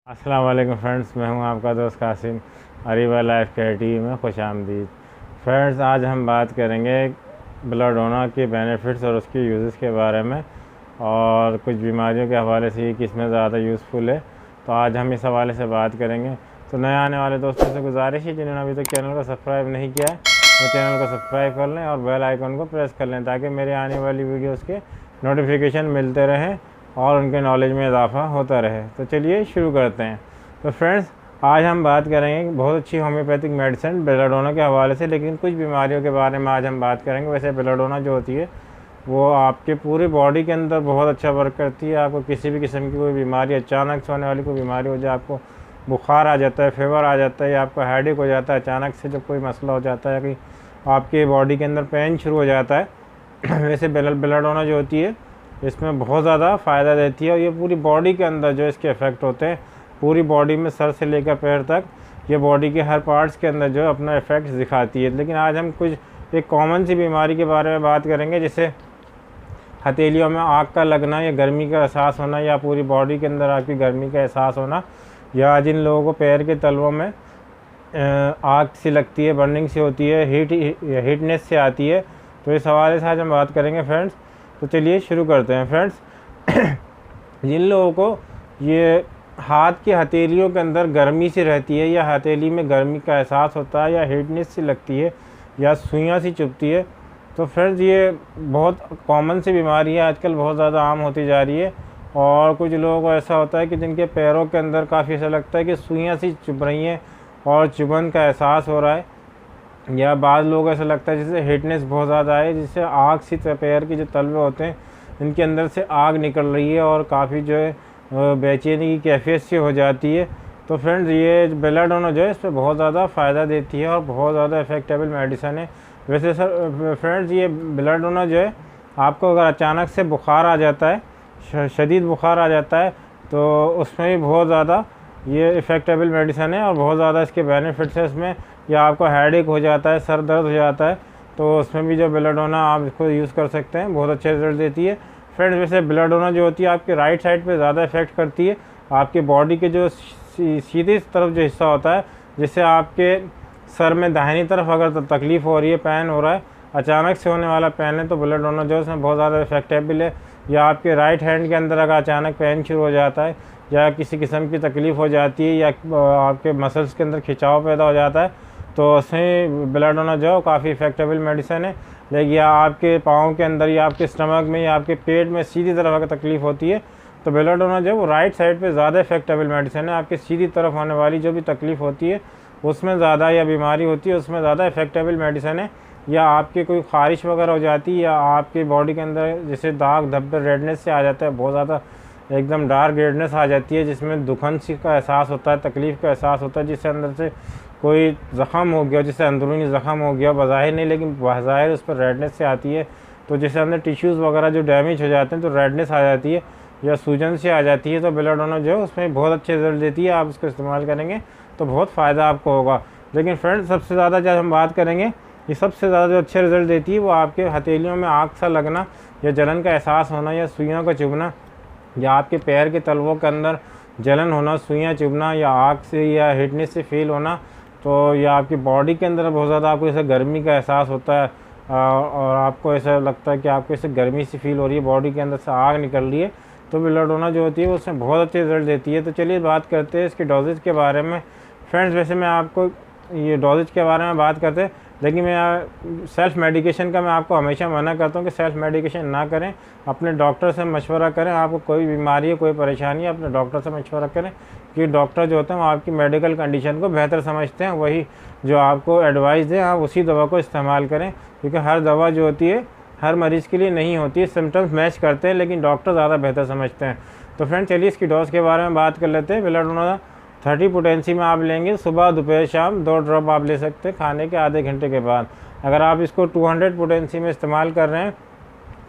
अस्सलाम वालेकुम फ्रेंड्स, मैं हूं आपका दोस्त Qasim. Areeba life care TV में खुश आमदीद। फ्रेंड्स, आज हम बात करेंगे बेलाडोना के बेनिफिट्स और उसके यूज़ेस के बारे में और कुछ बीमारियों के हवाले से किस में ज़्यादा यूज़फुल है। तो आज हम इस हवाले से बात करेंगे। तो नए आने वाले दोस्तों से गुजारिश है, जिन्होंने अभी तक चैनल को सब्सक्राइब नहीं किया है वो चैनल को सब्सक्राइब कर लें और बेल आइकन को प्रेस कर लें, ताकि मेरे आने वाली वीडियोज़ के नोटिफिकेशन मिलते रहें और उनके नॉलेज में इजाफा होता रहे। तो चलिए शुरू करते हैं। तो फ्रेंड्स, आज हम बात करेंगे बहुत अच्छी होम्योपैथिक मेडिसिन बेलाडोना के हवाले से, लेकिन कुछ बीमारियों के बारे में आज हम बात करेंगे। वैसे बेलाडोना जो होती है वो आपके पूरी बॉडी के अंदर बहुत अच्छा वर्क करती है। आपको किसी भी किस्म की कोई बीमारी, अचानक से होने वाली कोई बीमारी हो जाए, आपको बुखार आ जाता है, फीवर आ जाता है, या आपको हेडेक हो जाता है, अचानक से जब कोई मसला हो जाता है कि आपके बॉडी के अंदर पेन शुरू हो जाता है वैसे बेलाडोना जो होती है इसमें बहुत ज़्यादा फ़ायदा देती है। और ये पूरी बॉडी के अंदर जो इसके इफ़ेक्ट होते हैं, पूरी बॉडी में सर से लेकर पैर तक, ये बॉडी के हर पार्ट्स के अंदर जो अपना इफ़ेक्ट दिखाती है। लेकिन आज हम कुछ एक कॉमन सी बीमारी के बारे में बात करेंगे, जैसे हथेलियों में आग का लगना या गर्मी का एहसास होना, या पूरी बॉडी के अंदर आपकी गर्मी का एहसास होना, या जिन लोगों को पैर के तलवों में आग सी लगती है, बर्निंग सी होती है, हीटनेस से आती है। तो इस हवाले से आज हम बात करेंगे फ्रेंड्स। तो चलिए शुरू करते हैं फ्रेंड्स। जिन लोगों को ये हाथ की हथेलियों के अंदर गर्मी सी रहती है, या हथेली में गर्मी का एहसास होता है, या हीटनेस सी लगती है, या सुइयाँ सी चुभती है, तो फ्रेंड्स ये बहुत कॉमन सी बीमारी है, आजकल बहुत ज़्यादा आम होती जा रही है। और कुछ लोगों को ऐसा होता है कि जिनके पैरों के अंदर काफ़ी ऐसा लगता है कि सुइयाँ सी चुभ रही हैं और चुभन का एहसास हो रहा है, या बाद लोगों ऐसा लगता है जैसे हीटनेस बहुत ज़्यादा है, जिससे आग सी पैर के जो तलवे होते हैं इनके अंदर से आग निकल रही है और काफ़ी जो है बेचैनी की कैफियत सी हो जाती है। तो फ्रेंड्स, ये बेलाडोना जो है इस पर बहुत ज़्यादा फ़ायदा देती है और बहुत ज़्यादा इफेक्टेबल मेडिसन है। वैसे सर फ्रेंड्स, ये बेलाडोना जो है आपको अगर अचानक से बुखार आ जाता है, शदीद बुखार आ जाता है, तो उसमें भी बहुत ज़्यादा ये इफ़ेक्टेबल मेडिसन है और बहुत ज़्यादा इसके बेनिफिट्स हैं इसमें। या आपको हेडेक हो जाता है, सर दर्द हो जाता है, तो उसमें भी जो बेलाडोना आप इसको यूज़ कर सकते हैं, बहुत अच्छे रिजल्ट देती है फ्रेंड्स। वैसे बेलाडोना जो होती है आपके राइट साइड पे ज़्यादा इफेक्ट करती है। आपके बॉडी के जो सीधी तरफ जो हिस्सा होता है, जिससे आपके सर में दाहिनी तरफ अगर तकलीफ़ हो रही है, पेन हो रहा है, अचानक से होने वाला पेन है, तो बेलाडोना जो है उसमें बहुत ज़्यादा इफेक्टेबल है। या आपके राइट हैंड के अंदर अगर अचानक पेन शुरू हो जाता है, या किसी किस्म की तकलीफ़ हो जाती है, या आपके मसल्स के अंदर खिंचाव पैदा हो जाता है, तो उसमें बेलाडोना जो है काफ़ी इफेक्टेबल मेडिसिन है। लेकिन या आपके पाँव के अंदर, या आपके स्टमक में, या आपके पेट में सीधी तरफ अगर तकलीफ़ होती है, तो बेलाडोना जो है वो राइट साइड पे ज़्यादा इफेक्टेबल मेडिसिन है। आपकी सीधी तरफ होने वाली जो भी तकलीफ़ होती है उसमें ज़्यादा, या बीमारी होती है उसमें ज़्यादा इफेक्टेबल मेडिसिन है। या आपके कोई ख़ारिश वगैरह हो जाती है, या आपकी बॉडी के अंदर जैसे दाग धब्बे रेडनेस से आ जाता है, बहुत ज़्यादा एकदम डार्क रेडनेस आ जाती है, जिसमें दुखन सी का एहसास होता है, तकलीफ़ का एहसास होता है, जिससे अंदर से कोई ज़ख़म हो गया, जिससे अंदरूनी ज़ख़म हो गया, बज़ाहिर नहीं लेकिन बज़ाहिर उस पर रेडनेस से आती है। तो जिससे अंदर टिश्यूज़ वगैरह जो डैमेज हो जाते हैं तो रेडनेस आ जाती है, या सूजन से आ जाती है। तो बेलाडोना जो है उसमें बहुत अच्छे रिजल्ट देती है। आप इसको इस्तेमाल करेंगे तो बहुत फ़ायदा आपको होगा। लेकिन फ्रेंड्स, सबसे ज़्यादा जब हम बात करेंगे, ये सबसे ज़्यादा जो अच्छे रिज़ल्ट देती है वो आपके हथेलियों में आग सा लगना, या जलन का एहसास होना, या सुइयों का चुभना, या आपके पैर के तलवों के अंदर जलन होना, सुइयाँ चुभना, या आग से या हीटनेस से फील होना, तो या आपकी बॉडी के अंदर बहुत ज़्यादा आपको ऐसा गर्मी का एहसास होता है, और आपको ऐसा लगता है कि आपको ऐसे गर्मी सी फील हो रही है, बॉडी के अंदर से आग निकल रही है, तो बेलाडोना जो होती है वो उसमें बहुत अच्छे रिजल्ट देती है। तो चलिए बात करते हैं इसके डोजेज के बारे में फ्रेंड्स। वैसे मैं आपको ये डोजेज के बारे में बात करते हैं, लेकिन मैं सेल्फ़ मेडिकेशन का मैं आपको हमेशा मना करता हूँ कि सेल्फ़ मेडिकेशन ना करें, अपने डॉक्टर से मशवरा करें। आपको कोई बीमारी है, कोई परेशानी है, अपने डॉक्टर से मशवरा करें, कि डॉक्टर जो होते हैं वो आपकी मेडिकल कंडीशन को बेहतर समझते हैं, वही जो आपको एडवाइस दें आप उसी दवा को इस्तेमाल करें। क्योंकि हर दवा जो होती है हर मरीज़ के लिए नहीं होती है, सिम्टम्स मैच करते हैं, लेकिन डॉक्टर ज़्यादा बेहतर समझते हैं। तो फ्रेंड, चलिए इसकी डोज के बारे में बात कर लेते हैं। बेलाडोना 30 पोटेंसी में आप लेंगे, सुबह दोपहर शाम 2 ड्रॉप आप ले सकते हैं खाने के आधे घंटे के बाद। अगर आप इसको 200 पोटेंसी में इस्तेमाल कर रहे हैं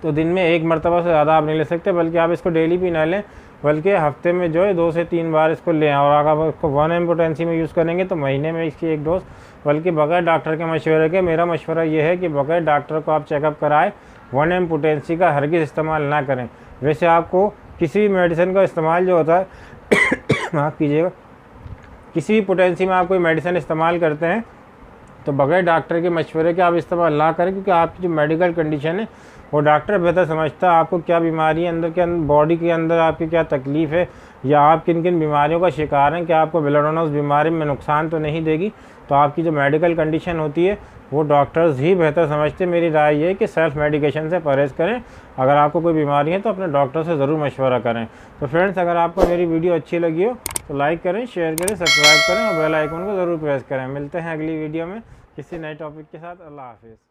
तो दिन में 1 मरतबा से ज़्यादा आप नहीं ले सकते, बल्कि आप इसको डेली भी ना लें, बल्कि हफ्ते में जो है 2 से 3 बार इसको लें। और अगर आप इसको 1 mg पोटेंसी में यूज़ करेंगे तो महीने में इसकी 1 डोज, बल्कि बगैर डॉक्टर के मशवरे के, मेरा मशवरा ये है कि बगैर डॉक्टर को आप चेकअप कराएं, 1 mg पोटेंसी का हरगिज़ इस्तेमाल ना करें। वैसे आपको किसी भी मेडिसिन का इस्तेमाल जो होता है माफ़ कीजिएगा, किसी भी पोटेंसी में आप कोई मेडिसिन इस्तेमाल करते हैं तो बगैर डॉक्टर के मशवरे के आप इस्तेमाल ना करें, क्योंकि आपकी जो मेडिकल कंडीशन है वो डॉक्टर बेहतर समझता है आपको क्या बीमारी है, अंदर के बॉडी के अंदर आपकी क्या तकलीफ़ है, या आप किन किन बीमारियों का शिकार हैं, क्या आपको बेलाडोना उस बीमारी में नुकसान तो नहीं देगी। तो आपकी जो मेडिकल कंडीशन होती है वो डॉक्टर्स ही बेहतर समझते हैं। मेरी राय ये है कि सेल्फ मेडिकेशन से परहेज़ करें। अगर आपको कोई बीमारी है तो अपने डॉक्टर से ज़रूर मशवरा करें। तो फ्रेंड्स, अगर आपको मेरी वीडियो अच्छी लगी हो तो लाइक करें, शेयर करें, सब्सक्राइब करें और बेल आइकन को ज़रूर प्रेस करें। मिलते हैं अगली वीडियो में किसी नए टॉपिक के साथ। अल्लाह हाफिज़।